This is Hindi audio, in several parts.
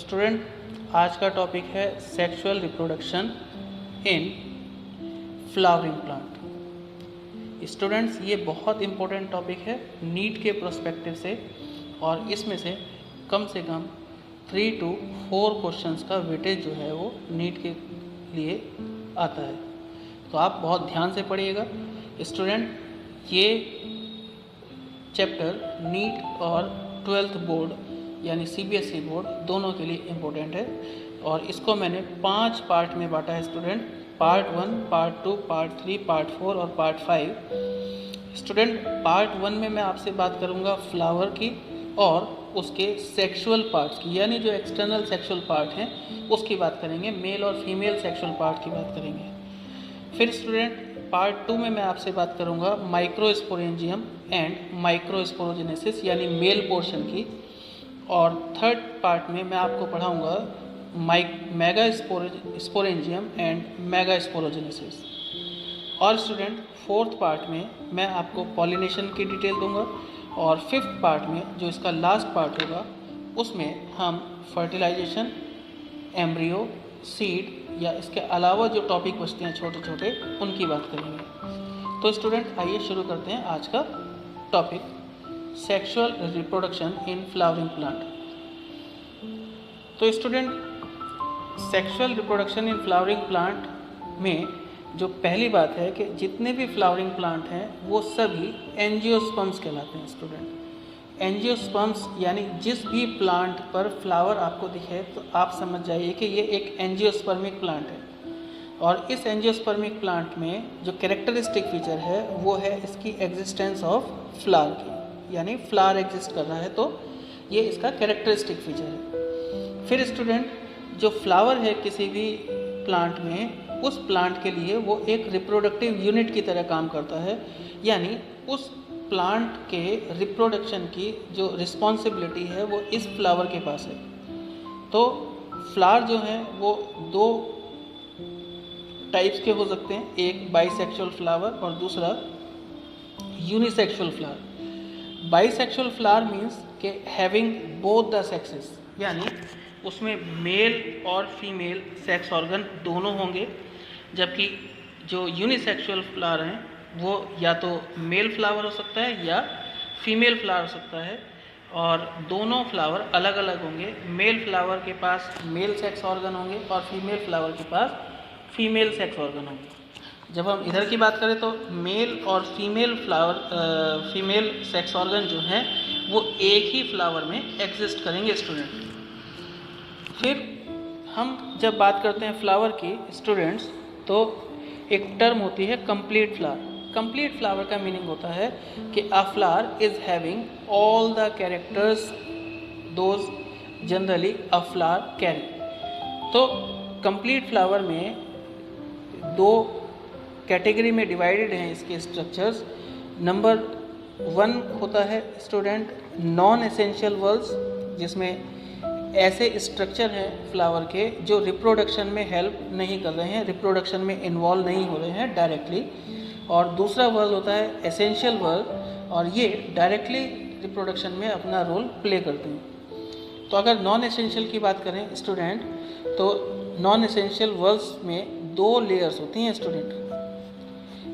स्टूडेंट, आज का टॉपिक है sexual reproduction in flowering plant. Students, ये बहुत इम्पोर्टेंट टॉपिक है नीट के प्रोस्पेक्टिव से, और इसमें से कम 3 to 4 क्वेश्चंस का वेटेज जो है वो नीट के लिए आता है। तो आप बहुत ध्यान से पढ़िएगा स्टूडेंट। ये चैप्टर नीट और 12th बोर्ड यानी CBSE बोर्ड दोनों के लिए इम्पोर्टेंट है, और इसको मैंने 5 पार्ट में बांटा है student. Part 1, part 2, part 3, part 4 और पार्ट 5। स्टूडेंट, पार्ट 1 में मैं आपसे बात करूंगा फ्लावर की और उसके सेक्सुअल पार्ट्स की, यानी जो एक्सटर्नल सेक्सुअल पार्ट हैं उसकी बात करेंगे, मेल और फीमेल सेक्सुअल पार्ट की बात करेंगे। फिर स्टूडेंट, पार्ट 2 में मैं आपसे बात करूंगा माइक्रोस्पोरेंजियम एंड माइक्रोस्पोरोजेनेसिस यानी मेल पोर्शन की, और थर्ड पार्ट में मैं आपको पढ़ाऊंगा mega sporangium and mega sporogenesis. और स्टूडेंट, फोर्थ पार्ट में मैं आपको पॉलिनेशन की डिटेल दूंगा, और फिफ्थ पार्ट में जो इसका लास्ट पार्ट होगा उसमें हम फर्टिलाइजेशन, एम्ब्रियो, सीड या इसके अलावा जो टॉपिक बचते हैं छोटे छोटे उनकी बात करेंगे। तो स्टूडेंट, आइए शुरू करते हैं आज का topic, sexual reproduction in flowering plant. तो student, sexual reproduction in flowering plant में जो पहली बात है कि जितने भी फ्लावरिंग प्लांट हैं वो सभी एंजियोस्पर्म्स कहलाते हैं स्टूडेंट। एंजियोस्पर्म्स यानी जिस भी प्लांट पर फ्लावर आपको दिखे तो आप समझ जाइए कि ये एक एंजियोस्पर्मिक प्लांट है। और इस एंजियोस्पर्मिक प्लांट में जो कैरेक्टरिस्टिक फीचर है वो है इसकी एग्जिस्टेंस ऑफ फ्लावर की, यानी फ्लावर एग्जिस्ट कर रहा है तो ये इसका कैरेक्टरिस्टिक फीचर है। फिर स्टूडेंट, जो फ्लावर है किसी भी प्लांट में, उस प्लांट के लिए वो एक रिप्रोडक्टिव यूनिट की तरह काम करता है, यानी उस प्लांट के रिप्रोडक्शन की जो रिस्पॉन्सिबिलिटी है वो इस फ्लावर के पास है। तो फ्लावर जो है वो 2 टाइप्स के हो सकते हैं, एक बाइसेक्सुअल फ्लावर और दूसरा unisexual flower. Bisexual flower means के हैविंग बोथ द सेक्सेस, यानी उसमें मेल और फीमेल सेक्स ऑर्गन दोनों होंगे, जबकि जो यूनिसेक्सुअल फ्लावर हैं वो या तो मेल फ्लावर हो सकता है या फीमेल फ्लावर हो सकता है, और दोनों फ्लावर अलग अलग होंगे। मेल फ्लावर के पास मेल सेक्स ऑर्गन होंगे और फीमेल फ्लावर के पास फीमेल सेक्स ऑर्गन होंगे। जब हम इधर की बात करें तो मेल और फीमेल सेक्स ऑर्गन जो हैं वो एक ही फ्लावर में एग्जिस्ट करेंगे स्टूडेंट। फिर हम जब बात करते हैं फ्लावर की स्टूडेंट्स, तो एक टर्म होती है कंप्लीट फ्लावर। कंप्लीट फ्लावर का मीनिंग होता है कि अ flower is having all the characters those generally a flower carry. तो कंप्लीट फ्लावर में 2 कैटेगरी में डिवाइडेड हैं इसके स्ट्रक्चर्स। नंबर 1 होता है स्टूडेंट नॉन एसेंशियल वर्ल्स, जिसमें ऐसे स्ट्रक्चर हैं फ्लावर के जो रिप्रोडक्शन में हेल्प नहीं कर रहे हैं, रिप्रोडक्शन में इन्वॉल्व नहीं हो रहे हैं डायरेक्टली। और दूसरा वर्ल्ड होता है एसेंशियल वर्ल्ड, और ये डायरेक्टली रिप्रोडक्शन में अपना रोल प्ले करते हैं। तो अगर नॉन एसेंशियल की बात करें स्टूडेंट, तो नॉन एसेंशियल वर्ल्ड्स में 2 लेयर्स होती हैं स्टूडेंट,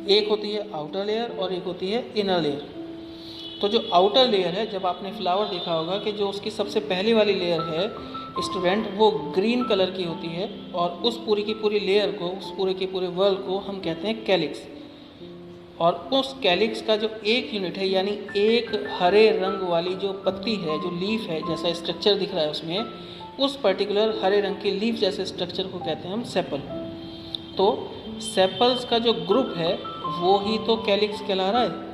एक होती है आउटर लेयर और एक होती है इनर लेयर। तो जो आउटर लेयर है, जब आपने फ्लावर देखा होगा कि जो उसकी सबसे पहली वाली लेयर है स्टूडेंट वो ग्रीन कलर की होती है, और उस पूरी की पूरी लेयर को, उस पूरे के पूरे वर्ल्ड को हम कहते हैं कैलिक्स। और उस कैलिक्स का जो एक यूनिट है, यानी एक हरे रंग वाली जो पत्ती है, जो लीफ है, जैसा स्ट्रक्चर दिख रहा है उसमें, उस पर्टिकुलर हरे रंग की लीफ जैसे स्ट्रक्चर को कहते हैं हम सेपल। तो सेपल्स का जो ग्रुप है वो ही तो कैलिक्स कहला रहा है।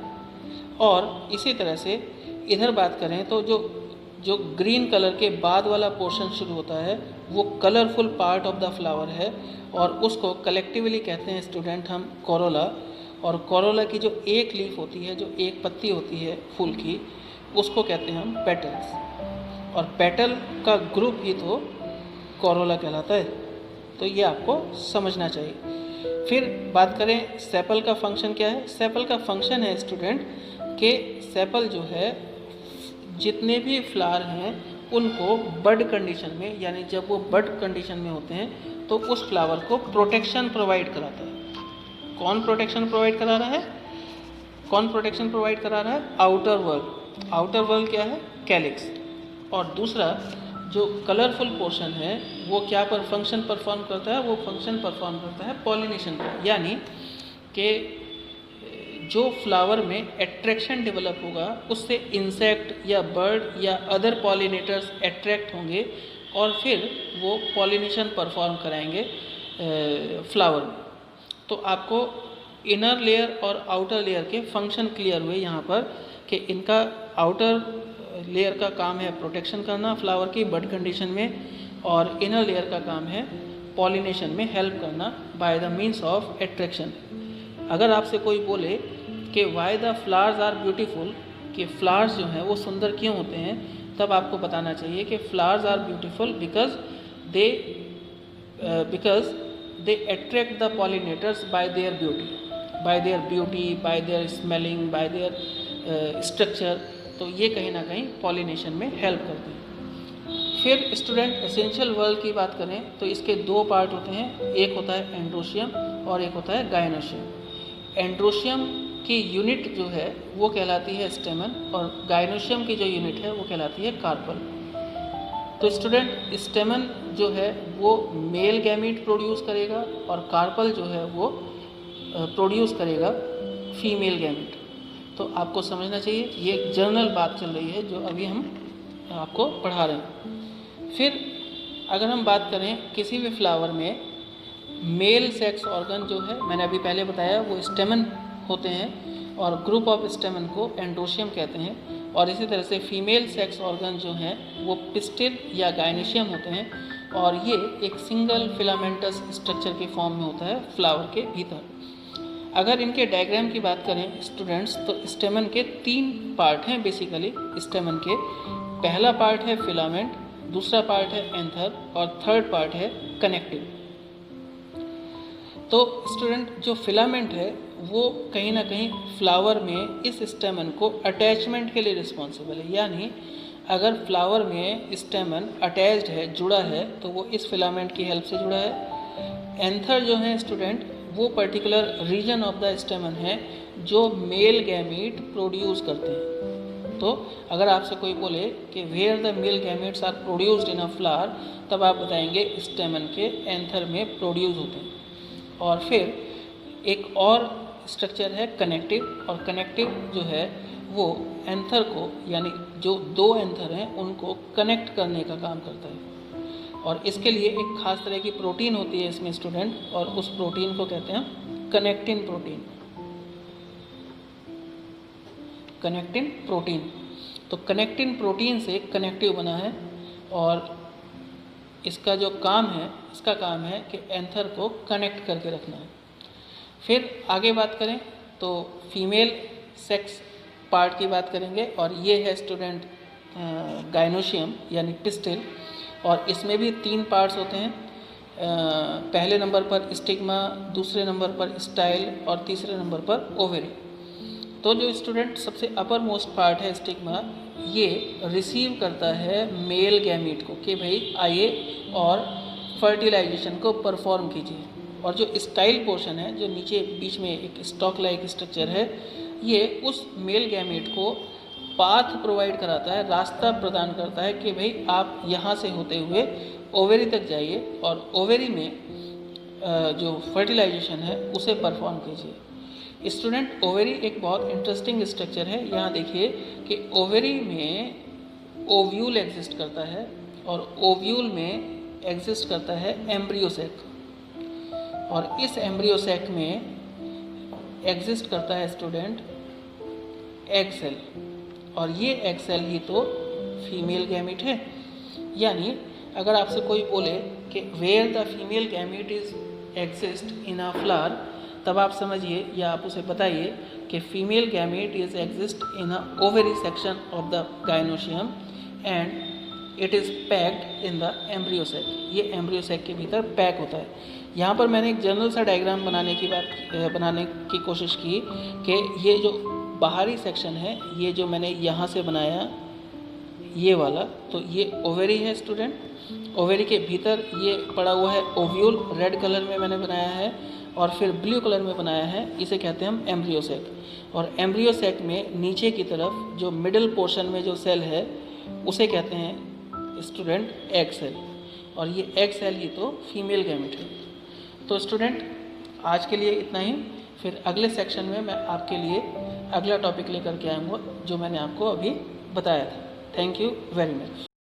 और इसी तरह से इधर बात करें तो जो ग्रीन कलर के बाद वाला पोर्शन शुरू होता है वो colourful part of the flower है, और उसको कलेक्टिवली कहते हैं स्टूडेंट हम कोरोला। और कोरोला की जो एक लीफ होती है, जो एक पत्ती होती है फूल की, उसको कहते हैं हम पेटल्स, और पेटल का ग्रुप ही तो कोरोला कहलाता है। तो ये आपको समझना चाहिए। फिर बात करें सेपल का फंक्शन क्या है। सेपल का फंक्शन है स्टूडेंट कि सेपल जो है जितने भी फ्लावर हैं उनको बड कंडीशन में, यानी जब वो बड कंडीशन में होते हैं तो उस फ्लावर को प्रोटेक्शन प्रोवाइड कराता है। कौन प्रोटेक्शन प्रोवाइड करा रहा है? कौन प्रोटेक्शन प्रोवाइड करा रहा है? Outer world. आउटर वर्ल्ड क्या है? कैलिक्स। और दूसरा जो कलरफुल पोर्शन है वो क्या पर फंक्शन परफॉर्म करता है? वो फंक्शन परफॉर्म करता है पॉलिनेशन का, यानी कि जो फ्लावर में एट्रैक्शन डेवलप होगा उससे इंसेक्ट या बर्ड या अदर पॉलिनेटर्स एट्रैक्ट होंगे और फिर वो पॉलिनेशन परफॉर्म कराएंगे फ्लावर में। तो आपको इनर लेयर और आउटर लेयर के फंक्शन क्लियर हुए यहाँ पर कि इनका आउटर लेयर का काम है प्रोटेक्शन करना फ्लावर की बड कंडीशन में, और इनर लेयर का काम है पॉलिनेशन में हेल्प करना by the means of attraction. अगर आपसे कोई बोले कि why the flowers are beautiful, कि फ्लावर्स जो हैं वो सुंदर क्यों होते हैं, तब आपको बताना चाहिए कि flowers are beautiful because they attract the pollinators by their beauty, by their smelling, by their structure. तो ये कहीं ना कहीं पॉलिनेशन में हेल्प करते हैं। फिर स्टूडेंट एसेंशियल वर्ल्ड की बात करें तो इसके दो पार्ट होते हैं, एक होता है एंड्रोशियम और एक होता है गायनोशियम। एंड्रोशियम की यूनिट जो है वो कहलाती है स्टेमन, और गायनोशियम की जो यूनिट है वो कहलाती है कार्पल। तो स्टूडेंट स्टेमन जो है वो मेल गैमीट प्रोड्यूस करेगा और कार्पल जो है वो प्रोड्यूस करेगा फीमेल गैमीट। तो आपको समझना चाहिए ये एक जनरल बात चल रही है जो अभी हम आपको पढ़ा रहे हैं। फिर अगर हम बात करें किसी भी फ्लावर में मेल सेक्स ऑर्गन जो है, मैंने अभी पहले बताया वो स्टेमन होते हैं और ग्रुप ऑफ स्टेमन को एंड्रोशियम कहते हैं, और इसी तरह से फीमेल सेक्स ऑर्गन जो हैं वो पिस्टिल या गायनेशियम होते हैं, और ये एक सिंगल फिलामेंटस स्ट्रक्चर के फॉर्म में होता है फ्लावर के भीतर। अगर इनके डायग्राम की बात करें स्टूडेंट्स तो स्टेमन के 3 पार्ट हैं बेसिकली स्टेमन के। पहला पार्ट है फिलामेंट, दूसरा पार्ट है एंथर और थर्ड पार्ट है कनेक्टिव। तो स्टूडेंट जो फिलामेंट है वो कहीं ना कहीं फ्लावर में इस स्टेमन को अटैचमेंट के लिए रिस्पॉन्सिबल है, यानी अगर फ्लावर में स्टेमन अटैच्ड है, जुड़ा है, तो वो इस फिलामेंट की हेल्प से जुड़ा है। एंथर जो है स्टूडेंट वो particular region of the stamen है जो मेल गैमीट प्रोड्यूस करते हैं। तो अगर आपसे कोई बोले कि where the male gametes are produced in a flower, तब आप बताएंगे स्टेमन के एंथर में प्रोड्यूस होते हैं। और फिर एक और स्ट्रक्चर है कनेक्टिव, और कनेक्टिव जो है वो एंथर को, यानी जो 2 एंथर हैं उनको कनेक्ट करने का काम करता है, और इसके लिए एक खास तरह की प्रोटीन होती है इसमें स्टूडेंट, और उस प्रोटीन को कहते हैं कनेक्टिन प्रोटीन। कनेक्टिन प्रोटीन, तो कनेक्टिन प्रोटीन से कनेक्टिव बना है, और इसका जो काम है, इसका काम है कि एंथर को कनेक्ट करके रखना है। फिर आगे बात करें तो फीमेल सेक्स पार्ट की बात करेंगे, और ये है स्टूडेंट गायनोशियम यानी पिस्टिल, और इसमें भी 3 पार्ट्स होते हैं। पहले नंबर पर स्टिग्मा, दूसरे नंबर पर स्टाइल और तीसरे नंबर पर ओवेरी। तो जो स्टूडेंट सबसे अपर मोस्ट पार्ट है स्टिग्मा, ये रिसीव करता है मेल गैमीट को कि भाई आइए और फर्टिलाइजेशन को परफॉर्म कीजिए, और जो स्टाइल पोर्शन है जो नीचे बीच में एक स्टॉक लाइक स्ट्रक्चर है, ये उस मेल गैमीट को पाथ प्रोवाइड कराता है, रास्ता प्रदान करता है कि भाई आप यहाँ से होते हुए ओवेरी तक जाइए और ओवेरी में जो फर्टिलाइजेशन है उसे परफॉर्म कीजिए। स्टूडेंट ओवेरी एक बहुत इंटरेस्टिंग स्ट्रक्चर है। यहाँ देखिए कि ओवेरी में ओव्यूल एग्जिस्ट करता है, और ओव्यूल में एग्जिस्ट करता है एम्ब्रियो सैक, और इस एम्ब्रियो सैक में एग्जिस्ट करता है स्टूडेंट एग सेल, और ये एग सेल ही तो फीमेल गैमीट है। यानी अगर आपसे कोई बोले कि where the female gamete is exist in a flower, तब आप समझिए या आप उसे बताइए कि female gamete is exist in a ovary section of the gynoecium and it is packed in the embryo sac. ये एम्ब्रियो सैक के भीतर पैक होता है। यहाँ पर मैंने एक जनरल सा डायग्राम बनाने की कोशिश की कि ये जो बाहरी सेक्शन है, ये जो मैंने यहाँ से बनाया, ये वाला, तो ये ओवेरी है स्टूडेंट। ओवेरी के भीतर ये पड़ा हुआ है ओव्यूल, रेड कलर में मैंने बनाया है, और फिर ब्लू कलर में बनाया है, इसे कहते हैं हम एम्ब्रियो सैक। और एम्ब्रियो सैक में नीचे की तरफ जो मिडिल पोर्शन में जो सेल है उसे कहते हैं स्टूडेंट एग सेल, और ये एग सेल ही तो फीमेल गैमेट है। तो स्टूडेंट आज के लिए इतना ही, फिर अगले सेक्शन में मैं आपके लिए अगला टॉपिक लेकर के आऊँगा जो मैंने आपको अभी बताया था। Thank you very much.